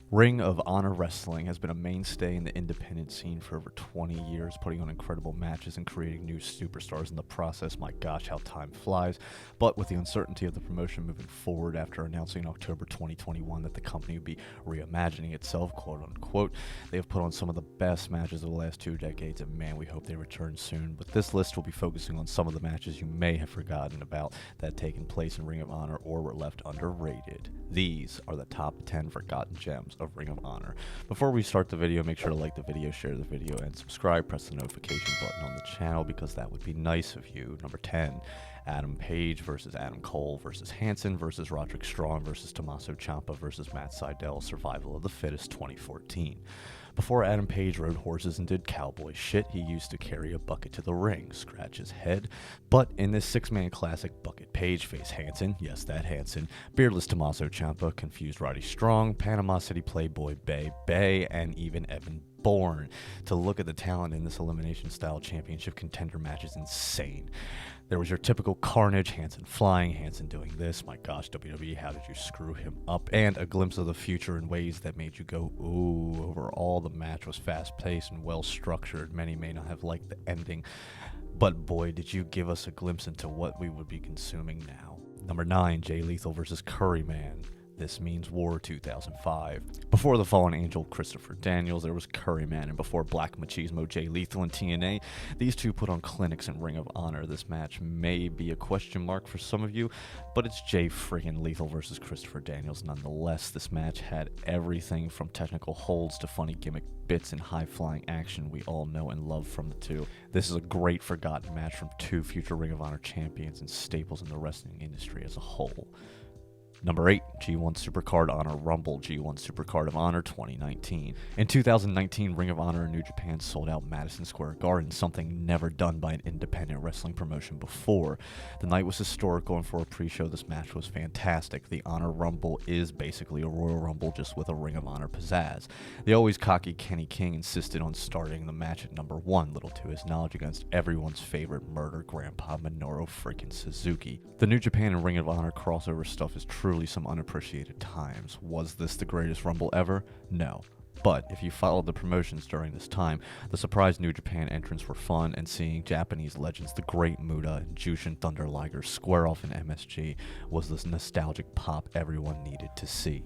Ring of Honor Wrestling has been a mainstay in the independent scene for over 20 years, putting on incredible matches and creating new superstars in the process. My gosh, how time flies. But with the uncertainty of the promotion moving forward after announcing in October 2021 that the company would be reimagining itself, quote unquote, they have put on some of the best matches of the last 2 decades, and man, we hope they return soon. But this list will be focusing on some of the matches you may have forgotten about that had taken place in Ring of Honor or were left underrated. These are the top 10 forgotten gems of Ring of Honor. Before we start the video, make sure to like the video, share the video, and subscribe. Press the notification button on the channel because that would be nice of you. Number 10, Adam Page versus Adam Cole versus Hanson versus Roderick Strong versus Tommaso Ciampa versus Matt Sydal, Survival of the Fittest 2014. Before Adam Page rode horses and did cowboy shit, he used to carry a bucket to the ring, scratch his head. But in this 6-man classic, Bucket Page faced Hanson, yes, that Hanson, beardless Tommaso Ciampa, confused Roddy Strong, Panama City Playboy Bay, and even Evan Bourne. To look at the talent in this elimination-style championship contender match is insane. There was your typical carnage, Hanson flying, Hanson doing this, my gosh, WWE, how did you screw him up? And a glimpse of the future in ways that made you go, ooh. Overall, the match was fast-paced and well-structured. Many may not have liked the ending, but boy, did you give us a glimpse into what we would be consuming now. Number 9, Jay Lethal versus Curryman. This Means War 2005. Before the Fallen Angel Christopher Daniels, there was Curryman, and before Black Machismo Jay Lethal and TNA, these two put on clinics in Ring of Honor. This match may be a question mark for some of you, but it's Jay friggin' Lethal versus Christopher Daniels nonetheless. This match had everything from technical holds to funny gimmick bits and high-flying action we all know and love from the two. This is a great forgotten match from two future Ring of Honor champions and staples in the wrestling industry as a whole. Number 8, G1 Supercard Honor Rumble, G1 Supercard of Honor 2019. In 2019, Ring of Honor in New Japan sold out Madison Square Garden, something never done by an independent wrestling promotion before. The night was historical, and for a pre-show, this match was fantastic. The Honor Rumble is basically a Royal Rumble, just with a Ring of Honor pizzazz. The always cocky Kenny King insisted on starting the match at number 1, little to his knowledge, against everyone's favorite murder grandpa Minoru freaking Suzuki. The New Japan and Ring of Honor crossover stuff is truly some unappreciated times. Was this the greatest Rumble ever? No. But if you followed the promotions during this time, the surprise New Japan entrants were fun, and seeing Japanese legends the Great Muta and Jushin Thunder Liger square off in MSG was this nostalgic pop everyone needed to see.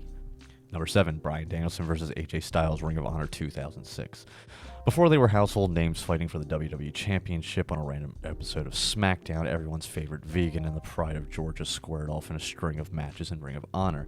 Number 7, Bryan Danielson versus AJ Styles, Ring of Honor 2006. Before they were household names fighting for the WWE Championship on a random episode of SmackDown, everyone's favorite vegan and the pride of Georgia squared off in a string of matches in Ring of Honor.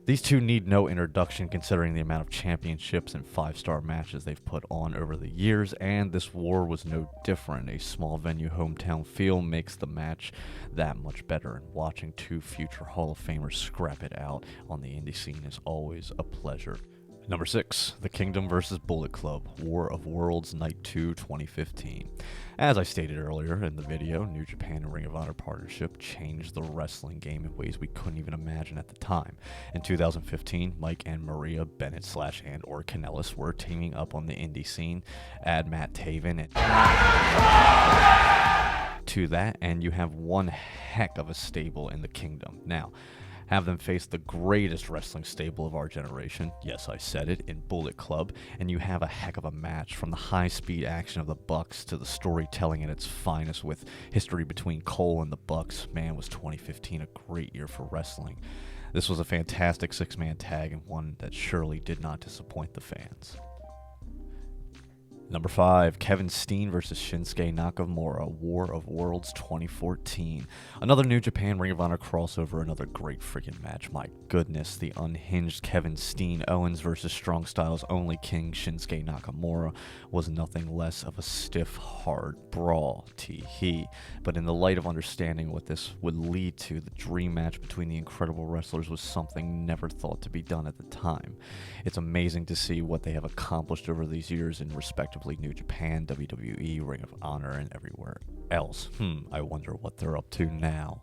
These two need no introduction considering the amount of championships and 5-star matches they've put on over the years, and this war was no different. A small venue hometown feel makes the match that much better, and watching two future Hall of Famers scrap it out on the indie scene is always a pleasure. Number 6, The Kingdom vs. Bullet Club, War of Worlds Night 2 2015. As I stated earlier in the video, New Japan and Ring of Honor partnership changed the wrestling game in ways we couldn't even imagine at the time. In 2015, Mike and Maria Bennett / and or Kanellis were teaming up on the indie scene. Add Matt Taven to that, and you have one heck of a stable in the Kingdom. Now, have them face the greatest wrestling stable of our generation, yes, I said it, in Bullet Club, and you have a heck of a match, from the high-speed action of the Bucks to the storytelling at its finest with history between Cole and the Bucks. Man, was 2015 a great year for wrestling. This was a fantastic 6-man tag, and one that surely did not disappoint the fans. Number 5, Kevin Steen versus Shinsuke Nakamura, War of Worlds 2014. Another New Japan Ring of Honor crossover, another great freaking match. My goodness, the unhinged Kevin Steen Owens versus Strong Style's only king Shinsuke Nakamura was nothing less of a stiff, hard brawl, tee-hee. But in the light of understanding what this would lead to, the dream match between the incredible wrestlers was something never thought to be done at the time. It's amazing to see what they have accomplished over these years in respective New Japan, WWE, Ring of Honor, and everywhere else. I wonder what they're up to now.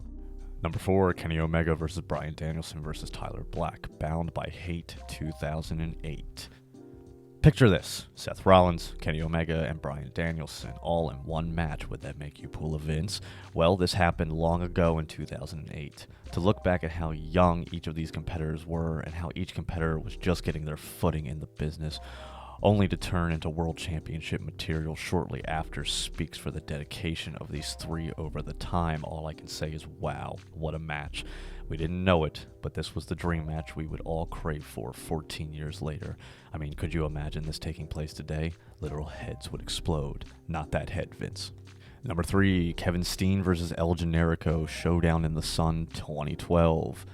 Number 4, Kenny Omega versus Bryan Danielson versus Tyler Black, Bound by Hate 2008. Picture this: Seth Rollins, Kenny Omega, and Bryan Danielson all in one match. Would that make you pull a Vince? Well, this happened long ago in 2008. To look back at how young each of these competitors were and how each competitor was just getting their footing in the business, only to turn into world championship material shortly after, speaks for the dedication of these three over the time. All I can say is, wow, what a match. We didn't know it, but this was the dream match we would all crave for 14 years later. I mean, could you imagine this taking place today? Literal heads would explode. Not that head, Vince. Number 3, Kevin Steen versus El Generico, Showdown in the Sun 2012.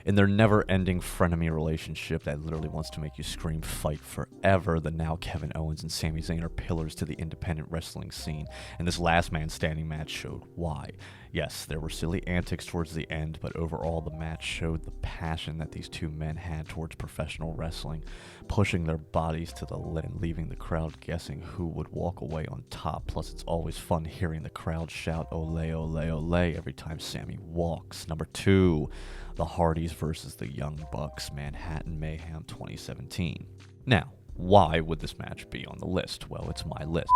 In their never-ending frenemy relationship that literally wants to make you scream fight forever, the now Kevin Owens and Sami Zayn are pillars to the independent wrestling scene, and this last man standing match showed why. Yes, there were silly antics towards the end, but overall the match showed the passion that these two men had towards professional wrestling, pushing their bodies to the limit and leaving the crowd guessing who would walk away on top. Plus, it's always fun hearing the crowd shout "Ole, ole, ole" every time Sami walks. Number 2, the Hardys versus the Young Bucks, Manhattan Mayhem 2017. Now, why would this match be on the list? Well, it's my list.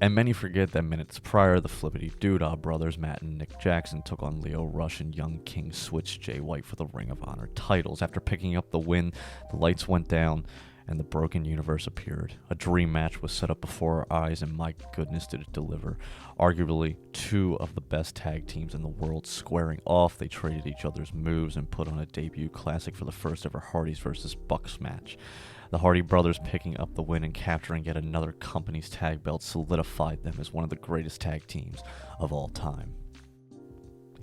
And many forget that minutes prior, the Flippity Doodah brothers, Matt and Nick Jackson, took on Leo Rush and Young King Switch Jay White for the Ring of Honor titles. After picking up the win, the lights went down and the Broken Universe appeared. A dream match was set up before our eyes, and my goodness did it deliver. Arguably two of the best tag teams in the world squaring off. They traded each other's moves and put on a debut classic for the first ever Hardys versus Bucks match. The Hardy brothers picking up the win and capturing yet another company's tag belt solidified them as one of the greatest tag teams of all time.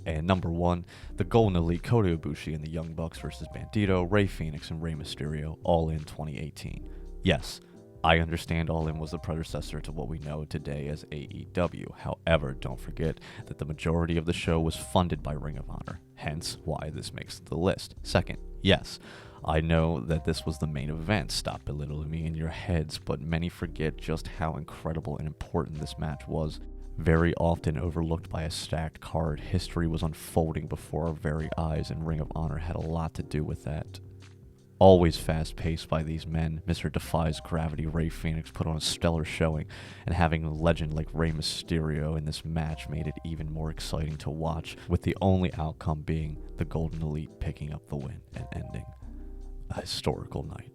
And number 1, the Golden Elite, Kota Ibushi and the Young Bucks versus Bandito, Rey Fenix, and Rey Mysterio, All In 2018. Yes, I understand All In was the predecessor to what we know today as AEW. However, don't forget that the majority of the show was funded by Ring of Honor, hence why this makes the list. Second, yes, I know that this was the main event. Stop belittling me in your heads, but many forget just how incredible and important this match was. Very often overlooked by a stacked card, history was unfolding before our very eyes, and Ring of Honor had a lot to do with that. Always fast-paced by these men, Mr. Defies Gravity, Rey Fenix put on a stellar showing, and having a legend like Rey Mysterio in this match made it even more exciting to watch, with the only outcome being the Golden Elite picking up the win and ending a historical night.